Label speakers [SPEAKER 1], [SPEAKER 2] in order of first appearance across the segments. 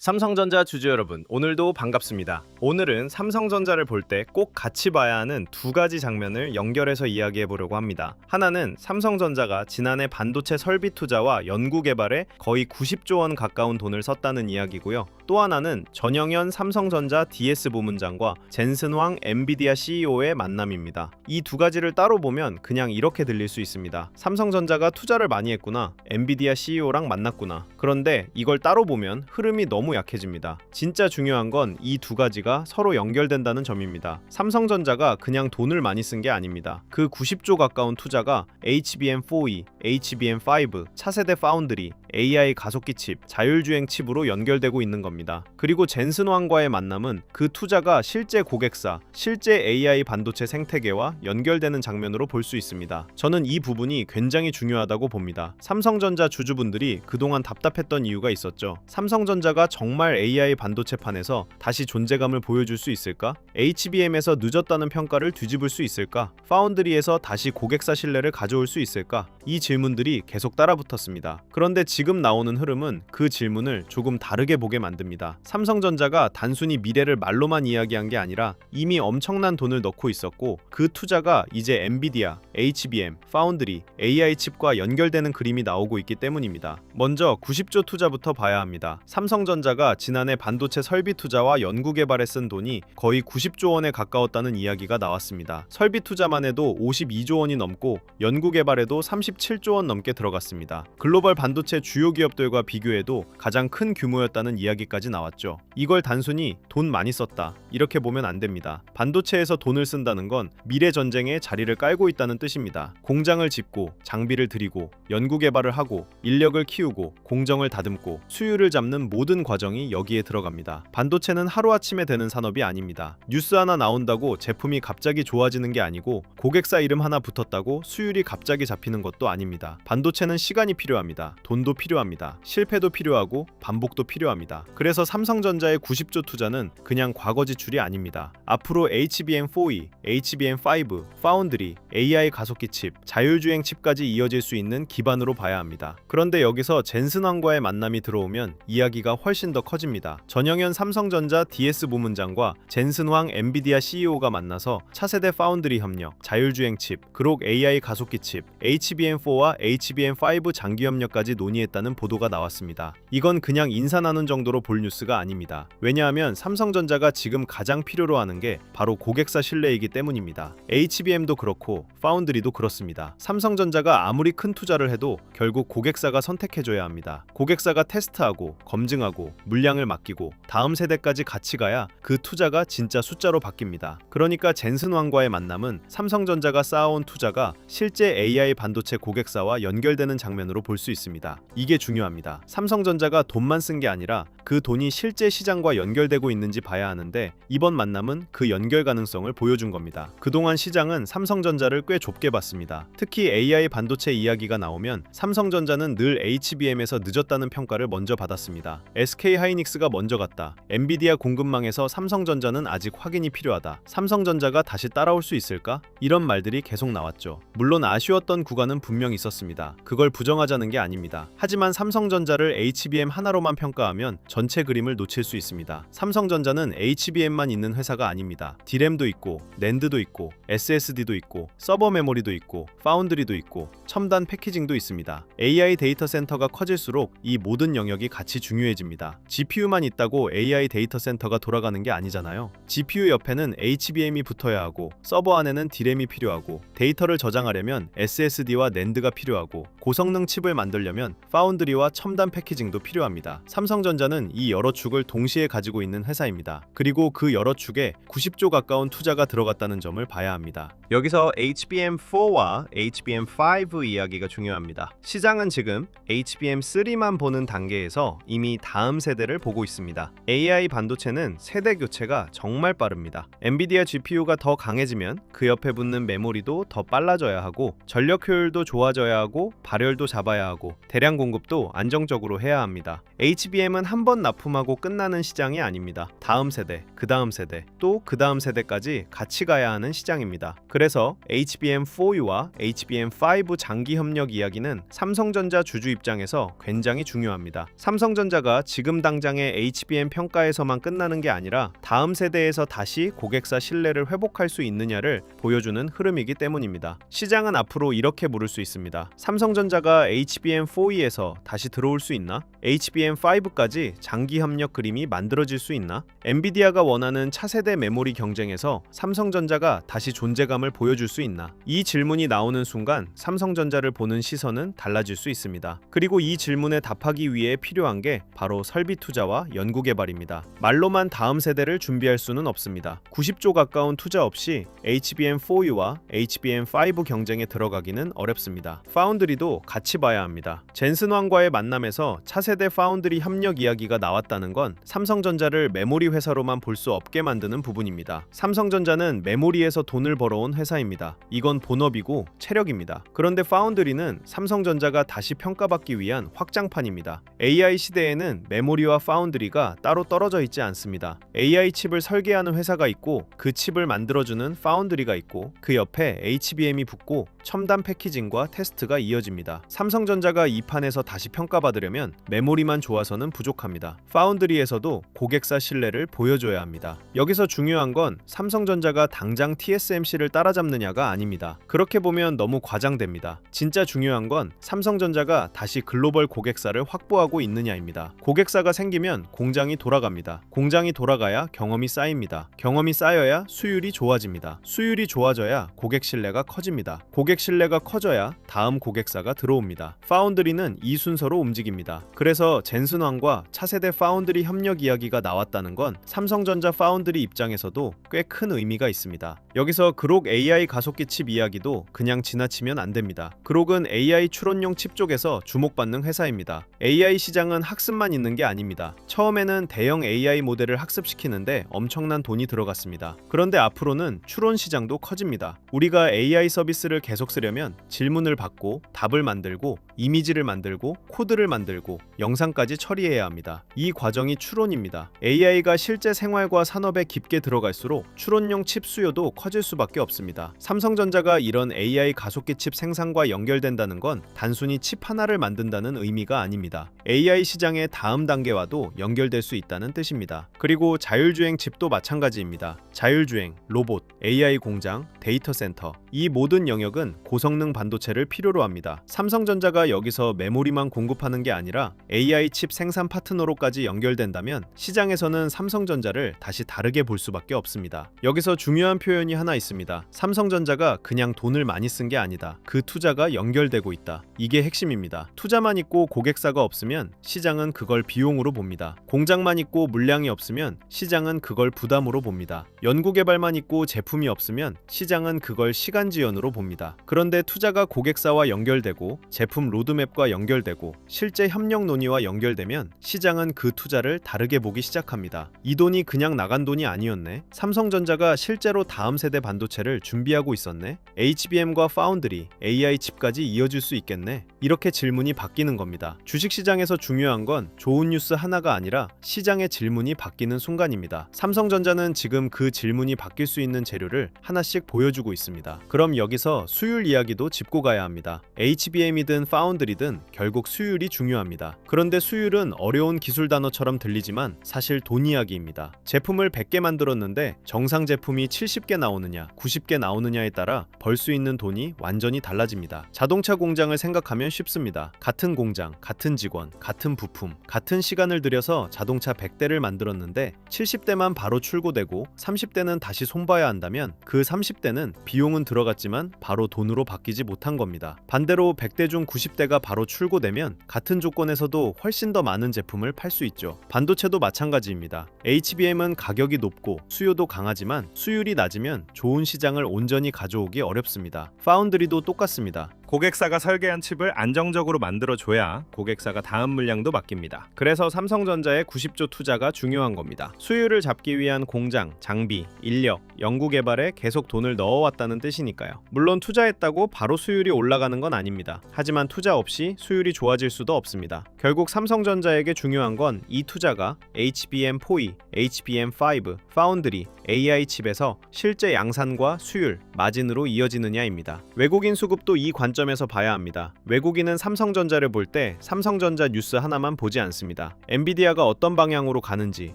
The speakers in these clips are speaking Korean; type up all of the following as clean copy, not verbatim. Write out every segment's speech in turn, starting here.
[SPEAKER 1] 삼성전자 주주 여러분, 오늘도 반갑습니다. 오늘은 삼성전자를 볼 때 꼭 같이 봐야 하는 두 가지 장면을 연결해서 이야기해 보려고 합니다. 하나는 삼성전자가 지난해 반도체 설비 투자와 연구 개발에 거의 90조 원 가까운 돈을 썼다는 이야기고요. 또 하나는 전영현 삼성전자 DS 부문장과 젠슨 황 엔비디아 CEO의 만남입니다. 이 두 가지를 따로 보면 그냥 이렇게 들릴 수 있습니다. 삼성전자가 투자를 많이 했구나, 엔비디아 CEO랑 만났구나. 그런데 이걸 따로 보면 흐름이 너무 약해집니다. 진짜 중요한 건 이 두 가지가 서로 연결된다는 점입니다. 삼성전자가 그냥 돈을 많이 쓴 게 아닙니다. 그 90조 가까운 투자가 HBM4E, HBM5, 차세대 파운드리, AI 가속기 칩, 자율주행 칩으로 연결되고 있는 겁니다. 그리고 젠슨 황과의 만남은 그 투자가 실제 고객사, 실제 AI 반도체 생태계와 연결되는 장면으로 볼 수 있습니다. 저는 이 부분이 굉장히 중요하다고 봅니다. 삼성전자 주주분들이 그동안 답답했던 이유가 있었죠. 삼성전자가 정말 AI 반도체판에서 다시 존재감을 보여줄 수 있을까? HBM에서 늦었다는 평가를 뒤집을 수 있을까? 파운드리에서 다시 고객사 신뢰를 가져올 수 있을까? 이 질문들이 계속 따라붙었습니다. 그런데 지금 나오는 흐름은 그 질문을 조금 다르게 보게 만듭니다. 삼성전자가 단순히 미래를 말로만 이야기한 게 아니라 이미 엄청난 돈을 넣고 있었고, 그 투자가 이제 엔비디아, HBM, 파운드리, AI 칩과 연결되는 그림이 나오고 있기 때문입니다. 먼저 90조 투자부터 봐야 합니다. 삼성전자가 지난해 반도체 설비 투자와 연구 개발에 쓴 돈이 거의 90조 원에 가까웠다는 이야기가 나왔습니다. 설비 투자만 해도 52조 원이 넘고 연구 개발에도 37조 원 넘게 들어갔습니다. 글로벌 반도체 주요 기업들과 비교해도 가장 큰 규모였다는 이야기까지 나왔죠. 이걸 단순히 돈 많이 썼다, 이렇게 보면 안 됩니다. 반도체에서 돈을 쓴다는 건 미래 전쟁에 자리를 깔고 있다는 뜻입니다. 공장을 짓고 장비를 들이고 연구 개발을 하고 인력을 키우고 공정을 다듬고 수율을 잡는 모든 과정이 여기에 들어갑니다. 반도체는 하루아침에 되는 산업이 아닙니다. 뉴스 하나 나온다고 제품이 갑자기 좋아지는 게 아니고, 고객사 이름 하나 붙었다고 수율이 갑자기 잡히는 것도 아닙니다. 반도체는 시간이 필요합니다. 돈도 필요합니다. 실패도 필요하고 반복도 필요합니다. 그래서 삼성전자의 90조 투자는 그냥 과거 지출이 아닙니다. 앞으로 HBM4E, HBM5, 파운드리, AI 가속기 칩, 자율주행 칩까지 이어질 수 있는 기반으로 봐야 합니다. 그런데 여기서 젠슨 황과의 만남이 들어오면 이야기가 훨씬 더 커집니다. 전영현 삼성전자 DS 부문장과 젠슨 황 엔비디아 CEO가 만나서 차세대 파운드리 협력, 자율주행 칩, 그록 AI 가속기 칩, HBM4와 HBM5 장기 협력까지 논의했다는 보도가 나왔습니다. 이건 그냥 인사 나눈 정도로 볼 뉴스가 아닙니다. 왜냐하면 삼성전자가 지금 가장 필요로 하는 게 바로 고객사 신뢰이기 때문입니다. HBM도 그렇고 파운드리도 그렇습니다. 삼성전자가 아무리 큰 투자를 해도 결국 고객사가 선택해줘야 합니다. 고객사가 테스트하고 검증하고 물량을 맡기고 다음 세대까지 같이 가야 그 투자가 진짜 숫자로 바뀝니다. 그러니까 젠슨 황과의 만남은 삼성전자가 쌓아온 투자가 실제 AI 반도체 고객사와 연결되는 장면으로 볼 수 있습니다. 이게 중요합니다. 삼성전자가 돈만 쓴 게 아니라 그 돈이 실제 시장과 연결되고 있는지 봐야 하는데, 이번 만남은 그 연결 가능성을 보여준 겁니다. 그동안 시장은 삼성전자를 꽤 좁게 봤습니다. 특히 AI 반도체 이야기가 나오면 삼성전자는 늘 HBM에서 늦었다는 평가를 먼저 받았습니다. SK하이닉스가 먼저 갔다, 엔비디아 공급망에서 삼성전자는 아직 확인이 필요하다, 삼성전자가 다시 따라올 수 있을까? 이런 말들이 계속 나왔죠. 물론 아쉬웠던 구간은 분명 있었습니다. 그걸 부정하자는 게 아닙니다. 하지만 삼성전자를 HBM 하나로만 평가하면 전체 그림을 놓칠 수 있습니다. 삼성전자는 HBM만 있는 회사가 아닙니다. D램도 있고, 낸드도 있고, SSD도 있고, 서버 메모리도 있고, 파운드리도 있고, 첨단 패키징도 있습니다. AI 데이터 센터가 커질수록 이 모든 영역이 같이 중요해집니다. GPU만 있다고 AI 데이터 센터가 돌아가는 게 아니잖아요. GPU 옆에는 HBM이 붙어야 하고, 서버 안에는 D램이 필요하고, 데이터를 저장하려면 SSD와 낸드가 필요하고, 고성능 칩을 만들려면 파운드리와 첨단 패키징도 필요합니다. 삼성전자는 이 여러 축을 동시에 가지고 있는 회사입니다. 그리고 그 여러 축에 90조 가까운 투자가 들어갔다는 점을 봐야 합니다. 여기서 HBM4와 HBM5 이야기가 중요합니다. 시장은 지금 HBM3만 보는 단계에서 이미 다음 세대를 보고 있습니다. AI 반도체는 세대 교체가 정말 빠릅니다. 엔비디아 GPU가 더 강해지면 그 옆에 붙는 메모리도 더 빨라져야 하고, 전력 효율도 좋아져야 하고, 발열도 잡아야 하고, 대량 공급도 안정적으로 해야 합니다. HBM은 한 번 번 납품하고 끝나는 시장이 아닙니다. 다음 세대, 그 다음 세대, 또 그 다음 세대까지 같이 가야 하는 시장입니다. 그래서 HBM4U와 HBM5 장기 협력 이야기는 삼성전자 주주 입장에서 굉장히 중요합니다. 삼성전자가 지금 당장의 HBM 평가에서만 끝나는 게 아니라 다음 세대에서 다시 고객사 신뢰를 회복할 수 있느냐를 보여주는 흐름이기 때문입니다. 시장은 앞으로 이렇게 물을 수 있습니다. 삼성전자가 HBM4E에서 다시 들어올 수 있나? HBM5까지 장기 협력 그림이 만들어질 수 있나? 엔비디아가 원하는 차세대 메모리 경쟁에서 삼성전자가 다시 존재감을 보여줄 수 있나? 이 질문이 나오는 순간 삼성전자를 보는 시선은 달라질 수 있습니다. 그리고 이 질문에 답하기 위해 필요한 게 바로 설비 투자와 연구 개발입니다. 말로만 다음 세대를 준비할 수는 없습니다. 90조 가까운 투자 없이 HBM4U와 HBM5 경쟁에 들어가기는 어렵습니다. 파운드리도 같이 봐야 합니다. 젠슨 왕과의 만남에서 차세대 파운드리 협력 이야기가 나왔다는 건 삼성전자를 메모리 회사로만 볼 수 없게 만드는 부분입니다. 삼성전자는 메모리에서 돈을 벌어온 회사입니다. 이건 본업이고 체력입니다. 그런데 파운드리는 삼성전자가 다시 평가받기 위한 확장판입니다. AI 시대에는 메모리와 파운드리가 따로 떨어져 있지 않습니다. AI 칩을 설계하는 회사가 있고 그 칩을 만들어주는 파운드리가 있고 그 옆에 HBM이 붙고 첨단 패키징과 테스트가 이어집니다. 삼성전자가 이 판에서 다시 평가받으려면 메모리만 좋아서는 부족합니다. 파운드리에서도 고객사 신뢰를 보여줘야 합니다. 여기서 중요한 건 삼성전자가 당장 TSMC를 따라잡느냐가 아닙니다. 그렇게 보면 너무 과장됩니다. 진짜 중요한 건 삼성전자가 다시 글로벌 고객사를 확보하고 있느냐입니다. 고객사가 생기면 공장이 돌아갑니다. 공장이 돌아가야 경험이 쌓입니다. 경험이 쌓여야 수율이 좋아집니다. 수율이 좋아져야 고객 신뢰가 커집니다. 고객 신뢰가 커져야 다음 고객사가 들어옵니다. 파운드리는 이 순서로 움직입니다. 그래서 젠슨 왕과 차세대 파운드리 협력 이야기가 나왔다는 건 삼성전자 파운드리 입장에서도 꽤 큰 의미가 있습니다. 여기서 그록 AI 가속기 칩 이야기도 그냥 지나치면 안 됩니다. 그록은 AI 추론용 칩 쪽에서 주목받는 회사입니다. AI 시장은 학습만 있는 게 아닙니다. 처음에는 대형 AI 모델을 학습시키는데 엄청난 돈이 들어갔습니다. 그런데 앞으로는 추론 시장도 커집니다. 우리가 AI 서비스를 계속 쓰려면 질문을 받고 답을 만들고 이미지를 만들고 코드를 만들고 영상까지 처리해야 합니다. 이 과정이 추론입니다. AI가 실제 생활과 산업에 깊게 들어갈수록 추론용 칩 수요도 커질 수밖에 없습니다. 삼성전자가 이런 AI 가속기 칩 생산과 연결된다는 건 단순히 칩 하나를 만든다는 의미가 아닙니다. AI 시장의 다음 단계와도 연결될 수 있다는 뜻입니다. 그리고 자율주행 칩도 마찬가지입니다. 자율주행, 로봇, AI 공장, 데이터 센터 이 모든 영역은 고성능 반도체를 필요로 합니다. 삼성전자가 여기서 메모리만 공급하는 게 아니라 AI 칩 생산 파트너로까지 연결된다면 시장에서는 삼성전자를 다시 다르게 볼 수밖에 없습니다. 여기서 중요한 표현이 하나 있습니다. 삼성전자가 그냥 돈을 많이 쓴 게 아니다. 그 투자가 연결되고 있다. 이게 핵심입니다. 투자만 있고 고객사가 없으면 시장은 그걸 비용으로 봅니다. 공장만 있고 물량이 없으면 시장은 그걸 부담으로 봅니다. 연구개발만 있고 제품이 없으면 시장은 그걸 시간 지연으로 봅니다. 그런데 투자가 고객사와 연결되고 제품 로드맵과 연결되고 실제 협력 논의와 연결되면 시장은 그 투자를 다르게 보기 시작합니다. 이 돈이 그냥 나간 돈이 아니었네. 삼성전자가 실제로 다음 세대 반도체를 준비하고 있었네. HBM과 파운드리, AI 칩까지 이어질 수 있겠네. 이렇게 질문이 바뀌는 겁니다. 주식시장에서 중요한 건 좋은 뉴스 하나가 아니라 시장의 질문이 바뀌는 순간입니다. 삼성전자는 지금 그 질문이 바뀔 수 있는 재료를 하나씩 보여주고 있습니다. 그럼 여기서 수율 이야기도 짚고 가야 합니다. HBM이든 파운드리든 결국 수율이 중요합니다. 그런데 수율은 어려운 기술 단어처럼 들리지만 사실 돈 이야기입니다. 제품을 100개 만들었는데 정상 제품이 70개 나오느냐 90개 나오느냐에 따라 벌 수 있는 돈이 완전히 달라집니다. 자동차 공장을 생각하면 쉽습니다. 같은 공장, 같은 직원, 같은 부품, 같은 시간을 들여서 자동차 100대를 만들었는데 70대만 바로 출고되고 30대는 다시 손봐야 한다면 그 30대는 비용은 들어갔지만 바로 돈으로 바뀌지 못한 겁니다. 반대로 100대 중 90대가 바로 출고되면 같은 조건에서도 훨씬 더 많은 제품을 팔 수 있죠. 반도체도 마찬가지입니다. HBM은 가격이 높고 수요도 강하지만 수율이 낮으면 좋은 시장을 온전히 가져오기 어렵습니다. 파운드리도 똑같습니다. 고객사가 설계한 칩을 안정적으로 만들어줘야 고객사가 다음 물량도 맡깁니다. 그래서 삼성전자의 90조 투자가 중요한 겁니다. 수율을 잡기 위한 공장, 장비, 인력, 연구개발에 계속 돈을 넣어왔다는 뜻이니까요. 물론 투자했다고 바로 수율이 올라가는 건 아닙니다. 하지만 투자 없이 수율이 좋아질 수도 없습니다. 결국 삼성전자에게 중요한 건 이 투자가 HBM4E, HBM5, 파운드리, AI 칩에서 실제 양산과 수율, 마진으로 이어지느냐입니다. 외국인 수급도 이 관점에서 봐야 합니다. 외국인은 삼성전자를 볼 때 삼성전자 뉴스 하나만 보지 않습니다. 엔비디아가 어떤 방향으로 가는지,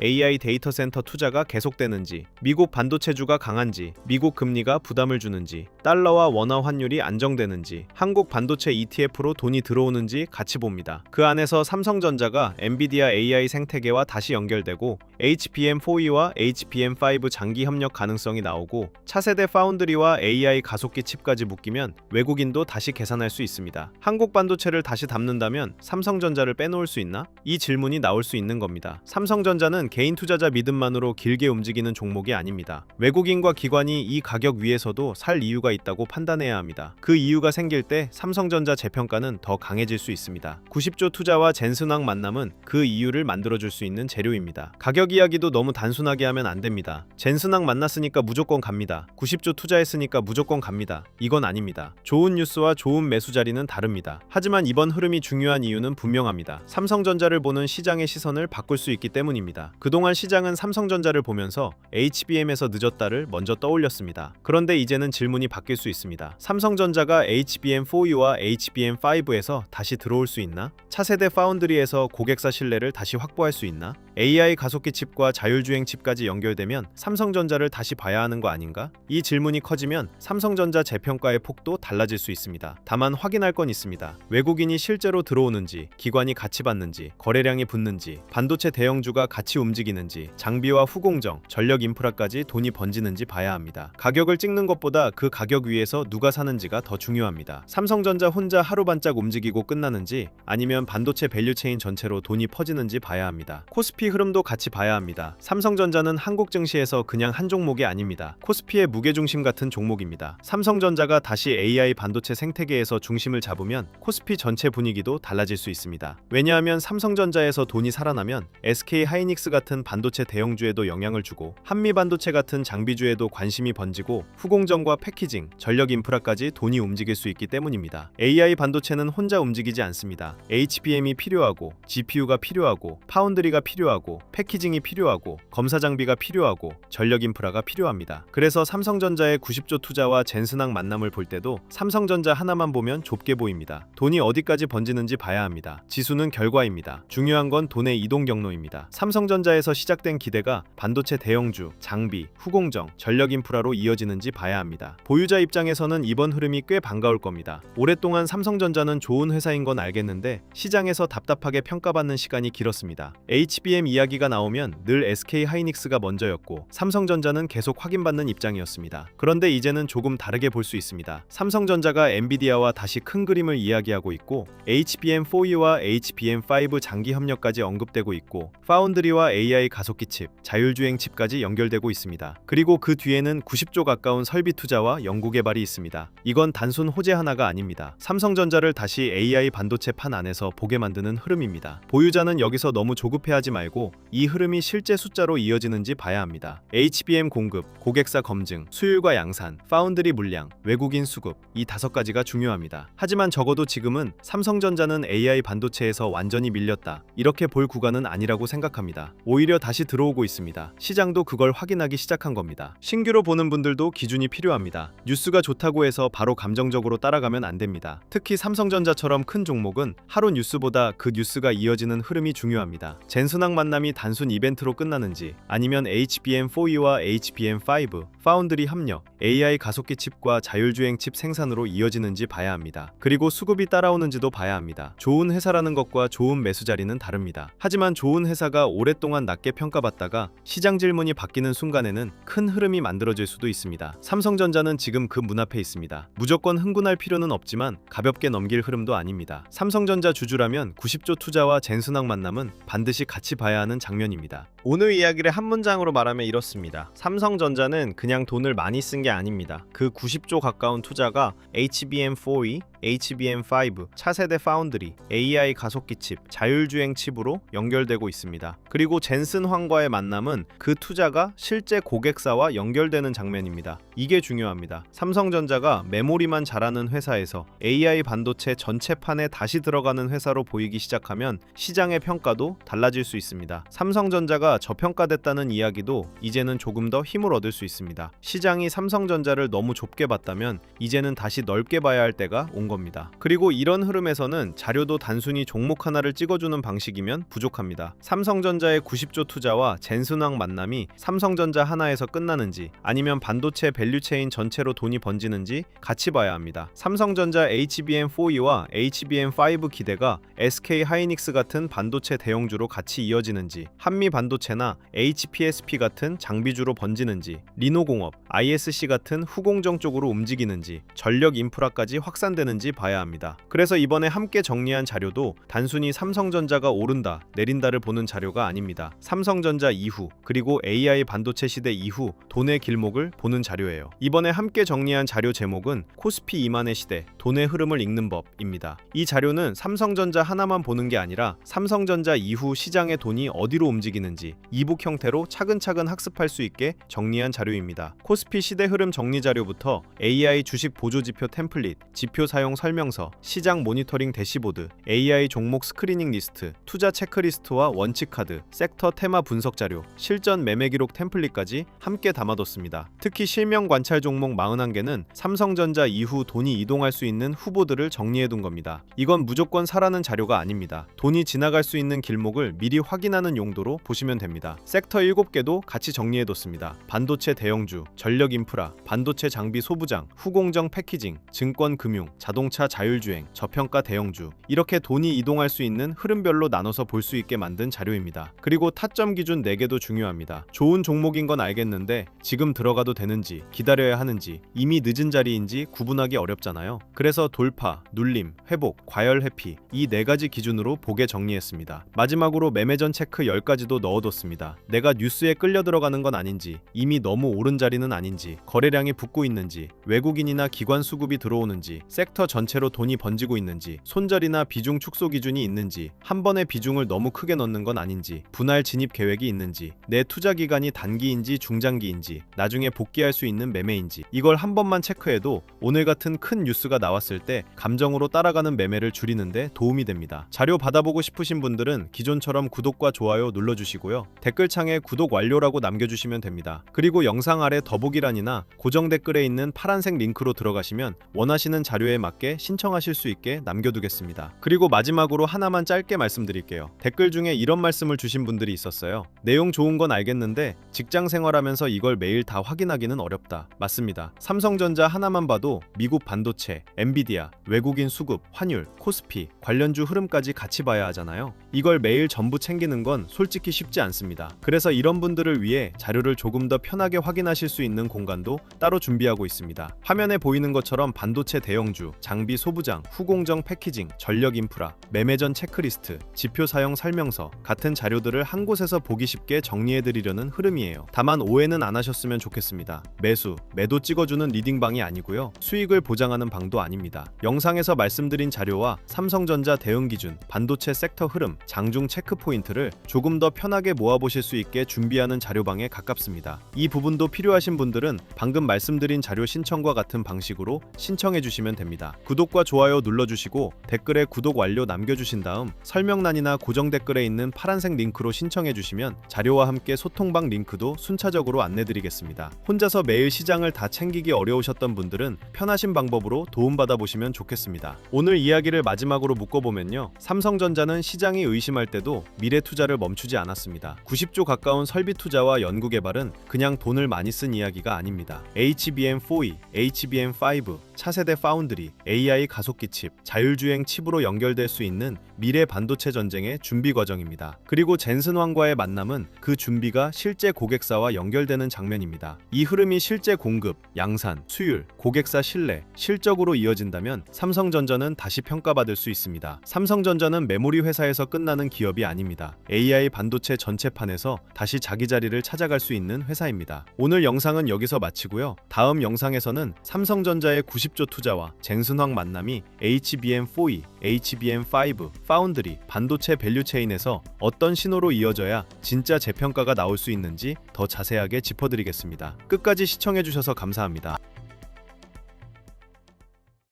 [SPEAKER 1] AI 데이터 센터 투자가 계속되는지, 미국 반도체주가 강한지, 미국 금리가 부담을 주는지, 달러와 원화 환율이 안정되는지, 한국 반도체 ETF로 돈이 들어오는지 같이 봅니다. 그 안에서 삼성전자가 엔비디아 AI 생태계와 다시 연결되고 HBM4E와 HBM5 장기 협력 가능성이 나오고 차세대 파운드리와 AI 가속기 칩까지 묶이면 외국인도 다시 계산할 수 있습니다. 한국 반도체를 다시 담는다면 삼성전자를 빼놓을 수 있나? 이 질문이 나올 수 있는 겁니다. 삼성전자는 개인 투자자 믿음만으로 길게 움직이는 종목이 아닙니다. 외국인과 기관이 이 가격 위에서도 살 이유가 있다고 판단해야 합니다. 그 이유가 생길 때 삼성전자 재평가는 더 강해질 수 있습니다. 90조 투자와 젠슨왕 만남은 그 이유를 만들어줄 수 있는 재료입니다. 가격 이야기도 너무 단순하게 하면 안 됩니다. 젠슨왕 만났으니까 무조건 갑니다. 90조 투자했으니까 무조건 갑니다. 이건 아닙니다. 좋은 뉴스와 좋은 매수 자리는 다릅니다. 하지만 이번 흐름이 중요한 이유는 분명합니다. 삼성전자를 보는 시장의 시선을 바꿀 수 있기 때문입니다. 그동안 시장은 삼성전자를 보면서 HBM에서 늦었다를 먼저 떠올렸습니다. 그런데 이제는 질문이 바뀔 수 있습니다. 삼성전자가 HBM4E와 HBM5에서 다시 들어올 수 있나? 차세대 파운드리에서 고객사 신뢰를 다시 확보할 수 있나? AI 가속기 칩과 자율주행 칩까지 연결되면 삼성전자를 다시 봐야 하는 거 아닌가? 이 질문이 커지면 삼성전자 재평가의 폭도 달라질 수 있습니다. 다만 확인할 건 있습니다. 외국인이 실제로 들어오는지, 기관이 같이 받는지, 거래량이 붙는지, 반도체 대형주가 같이 움직이는지, 장비와 후공정, 전력 인프라까지 돈이 번지는지 봐야 합니다. 가격을 찍는 것보다 그 가격 위에서 누가 사는지가 더 중요합니다. 삼성전자 혼자 하루반짝 움직이고 끝나는지 아니면 반도체 밸류체인 전체로 돈이 퍼지는지 봐야 합니다. 코스피 흐름도 같이 봐야 합니다. 삼성전자는 한국 증시에서 그냥 한 종목이 아닙니다. 코스피의 무게중심 같은 종목입니다. 삼성전자가 다시 AI 반도체 생태계에서 중심을 잡으면 코스피 전체 분위기도 달라질 수 있습니다. 왜냐하면 삼성전자에서 돈이 살아나면 SK 하이닉스 같은 반도체 대형주에도 영향을 주고 한미 반도체 같은 장비주에도 관심이 번지고 후공정과 패키징, 전력 인프라까지 돈이 움직일 수 있기 때문입니다. AI 반도체는 혼자 움직이지 않습니다. HBM이 필요하고 GPU가 필요하고 파운드리가 필요하고 패키징이 필요하고 검사 장비가 필요하고 전력 인프라가 필요합니다. 그래서 삼성전자의 90조 투자와 젠슨왕 만남을 볼 때도 삼성전자 하나만 보면 좁게 보입니다. 돈이 어디까지 번지는지 봐야 합니다. 지수는 결과입니다. 중요한 건 돈의 이동 경로입니다. 삼성전자에서 시작된 기대가 반도체 대형주, 장비, 후공정, 전력 인프라로 이어지는지 봐야 합니다. 보유자 입장에서는 이번 흐름이 꽤 반가울 겁니다. 오랫동안 삼성전자는 좋은 회사인 건 알겠는데 시장에서 답답하게 평가받는 시간이 길었습니다. HBM 이야기가 나오면 늘 SK 하이닉스가 먼저였고 삼성전자는 계속 확인받는 입장이었습니다. 그런데 이제는 조금 다르게 볼 수 있습니다. 삼성전자가 엔비디아와 다시 큰 그림을 이야기하고 있고 HBM4E와 HBM5 장기 협력까지 언급되고 있고 파운드리와 AI 가속기 칩, 자율주행 칩까지 연결되고 있습니다. 그리고 그 뒤에는 90조 가까운 설비 투자와 연구개발이 있습니다. 이건 단순 호재 하나가 아닙니다. 삼성전자를 다시 AI 반도체 판 안에서 보게 만드는 흐름입니다. 보유자는 여기서 너무 조급해하지 말고 이 흐름이 실제 숫자로 이어지는지 봐야 합니다. HBM 공급, 고객사 검증, 수율과 양산, 파운드리 물량, 외국인 수급, 이 5가지가 중요합니다. 하지만 적어도 지금은 삼성전자는 AI 반도체에서 완전히 밀렸다, 이렇게 볼 구간은 아니라고 생각합니다. 오히려 다시 들어오고 있습니다. 시장도 그걸 확인하기 시작한 겁니다. 신규로 보는 분들도 기준이 필요합니다. 뉴스가 좋다고 해서 바로 감정적으로 따라가면 안 됩니다. 특히 삼성전자처럼 큰 종목은 하루 뉴스보다 그 뉴스가 이어지는 흐름이 중요합니다. 젠슨왕 만남이 단순 이벤트로 끝나는지 아니면 HBM4E와 HBM5, 파운드리 협력, AI 가속기 칩과 자율주행 칩 생산으로 이어지는지 봐야 합니다. 그리고 수급이 따라오는지도 봐야 합니다. 좋은 회사라는 것과 좋은 매수 자리는 다릅니다. 하지만 좋은 회사가 오랫동안 낮게 평가받다가 시장 질문이 바뀌는 순간에는 큰 흐름이 만들어질 수도 있습니다. 삼성전자는 지금 그 문 앞에 있습니다. 무조건 흥분할 필요는 없지만 가볍게 넘길 흐름도 아닙니다. 삼성전자 주주라면 90조 투자와 젠슨왕 만남은 반드시 같이 봐야 하는 장면입니다. 오늘 이야기를 한 문장으로 말하면 이렇습니다. 삼성전자는 그냥 돈을 많이 쓴 게 아닙니다. 그 90조 가까운 투자가 HBM4E, HBM5, 차세대 파운드리, AI 가속기 칩, 자율주행 칩으로 연결되고 있습니다. 그리고 젠슨황과의 만남은 그 투자가 실제 고객사와 연결되는 장면입니다. 이게 중요합니다. 삼성전자가 메모리만 잘하는 회사에서 AI 반도체 전체판에 다시 들어가는 회사로 보이기 시작하면 시장의 평가도 달라질 수 있습니다. 삼성전자가 저평가됐다는 이야기도 이제는 조금 더 힘을 얻을 수 있습니다. 시장이 삼성전자를 너무 좁게 봤다면 이제는 다시 넓게 봐야 할 때가 온 겁니다. 그리고 이런 흐름에서는 자료도 단순히 종목 하나를 찍어주는 방식이면 부족합니다. 삼성전자의 90조 투자와 젠슨황 만남이 삼성전자 하나에서 끝나는지 아니면 반도체 밸류체인 전체로 돈이 번지는지 같이 봐야 합니다. 삼성전자 HBM4E와 HBM5 기대가 SK 하이닉스 같은 반도체 대형주로 같이 이어지는지, 한미 반도체나 HPSP 같은 장비주로 번지는지, 리노공업, ISC 같은 후공정 쪽으로 움직이는지, 전력 인프라까지 확산되는지 봐야 합니다. 그래서 이번에 함께 정리한 자료도 단순히 삼성전자가 오른다, 내린다를 보는 자료가 아닙니다. 삼성전자 이후, 그리고 AI 반도체 시대 이후 돈의 길목을 보는 자료예요. 이번에 함께 정리한 자료 제목은 코스피 2만의 시대, 돈의 흐름을 읽는 법입니다. 이 자료는 삼성전자 하나만 보는 게 아니라 삼성전자 이후 시장의 돈이 어디로 움직이는지 이북 형태로 차근차근 학습할 수 있게 정리한 자료입니다. 코스피 시대 흐름 정리 자료부터 AI 주식 보조지표 템플릿, 지표 사용 설명서, 시장 모니터링 대시보드, AI 종목 스크리닝 리스트, 투자 체크리스트와 원칙 카드, 섹터 테마 분석 자료, 실전 매매 기록 템플릿까지 함께 담아뒀습니다. 특히 실명 관찰 종목 41개는 삼성전자 이후 돈이 이동할 수 있는 후보들을 정리해둔 겁니다. 이건 무조건 사라는 자료가 아닙니다. 돈이 지나갈 수 있는 길목을 미리 확인하는 용도로 보시면 됩니다. 섹터 7개도 같이 정리해뒀습니다. 반도체 대형주, 전력 인프라, 반도체 장비 소부장, 후공정 패키징, 증권 금융, 자동차 자율주행, 저평가 대형주, 이렇게 돈이 이동할 수 있는 흐름별로 나눠서 볼 수 있게 만든 자료입니다. 그리고 타점 기준 4개도 중요합니다. 좋은 종목인 건 알겠는데 지금 들어가도 되는지, 기다려야 하는지, 이미 늦은 자리인지 구분하기 어렵잖아요. 그래서 돌파, 눌림, 회복, 과열 회피, 이 4가지 기준으로 보게 정리했습니다. 마지막으로 매매전 체크 10가지도 넣어뒀습니다. 내가 뉴스에 끌려 들어가는 건 아닌지, 이미 너무 오른 자리는 아닌지, 거래량이 붙고 있는지, 외국인이나 기관 수급이 들어오는지, 섹터 전체로 돈이 번지고 있는지, 손절이나 비중 축소 기준이 있는지, 한 번에 비중을 너무 크게 넣는 건 아닌지, 분할 진입 계획이 있는지, 내 투자 기간이 단기인지 중장기인지, 나중에 복귀할 수 있는 매매인지, 이걸 한 번만 체크해도 오늘 같은 큰 뉴스가 나왔을 때 감정으로 따라가는 매매를 줄이는데 도움이 됩니다. 자료 받아보고 싶으신 분들은 기존처럼 구독과 좋아요 눌러주시고요. 댓글창에 구독 완료라고 남겨주시면 됩니다. 그리고 영상 아래 더보기란이나 고정 댓글에 있는 파란색 링크로 들어가시면 원하시는 자료에 맞게 신청하실 수 있게 남겨두겠습니다. 그리고 마지막으로 하나만 짧게 말씀드릴게요. 댓글 중에 이런 말씀을 주신 분들이 있었어요. 내용 좋은 건 알겠는데 직장 생활하면서 이걸 매일 다 확인하기는 어렵다. 맞습니다. 삼성전자 하나만 봐도 미국 반도체, 엔비디아, 외국인 수급, 환율, 코스피, 관련주 흐름까지 같이 봐야 하잖아요. 이걸 매일 전부 챙기는 건 솔직히 쉽지 않습니다. 그래서 이런 분들을 위해 자료를 조금 더 편하게 확인하실 수 있는 공간도 따로 준비하고 있습니다. 화면에 보이는 것처럼 반도체 대형주, 장비 소부장, 후공정 패키징, 전력 인프라, 매매전 체크리스트, 지표 사용 설명서 같은 자료들을 한 곳에서 보기 쉽게 정리해드리려는 흐름이에요. 다만 오해는 안 하셨으면 좋겠습니다. 매수, 매도 찍어주는 리딩방이 아니고요. 수익을 보장하는 방도 아닙니다. 영상에서 말씀드린 자료와 삼성전자 대응 기준, 반도체 섹터 흐름, 장중 체크 포인트를 조금 더 편하게 모아보실 수 있게 준비하는 자료방에 가깝습니다. 이 부분도 필요하신 분들은 방금 말씀드린 자료 신청과 같은 방식으로 신청해 주시면 됩니다. 구독과 좋아요 눌러주시고 댓글에 구독 완료 남겨주신 다음 설명란이나 고정 댓글에 있는 파란색 링크로 신청해 주시면 자료와 함께 소통방 링크도 순차적으로 안내드리겠습니다. 혼자서 매일 시장을 다 챙기기 어려우셨던 분들은 편하신 방법으로 도움받아 보시면 좋겠습니다. 오늘 이야기를 마지막으로 묶어보면요. 삼성전자는 시장이 의심할 때도 미래 투자를 멈추지 않았습니다. 90조 가까운 설비 투자와 연구 개발은 그냥 돈을 많이 쓴 이야기가 아닙니다. HBM4E, HBM5, 차세대 파운드리, AI 가속기 칩, 자율주행 칩으로 연결될 수 있는 미래 반도체 전쟁의 준비 과정입니다. 그리고 젠슨황과의 만남은 그 준비가 실제 고객사와 연결되는 장면입니다. 이 흐름이 실제 공급, 양산, 수율, 고객사 신뢰, 실적으로 이어진다면 삼성전자는 다시 평가받을 수 있습니다. 삼성전자는 메모리 회사에서 끝나는 기업이 아닙니다. AI 반도체 전체판에서 다시 자기 자리를 찾아갈 수 있는 회사입니다. 오늘 영상은 여기서 마치고요. 다음 영상에서는 삼성전자의 90 50조 투자와 쟁순황 만남이 HBM4E, HBM5, 파운드리, 반도체 밸류체인에서 어떤 신호로 이어져야 진짜 재평가가 나올 수 있는지 더 자세하게 짚어드리겠습니다. 끝까지 시청해주셔서 감사합니다.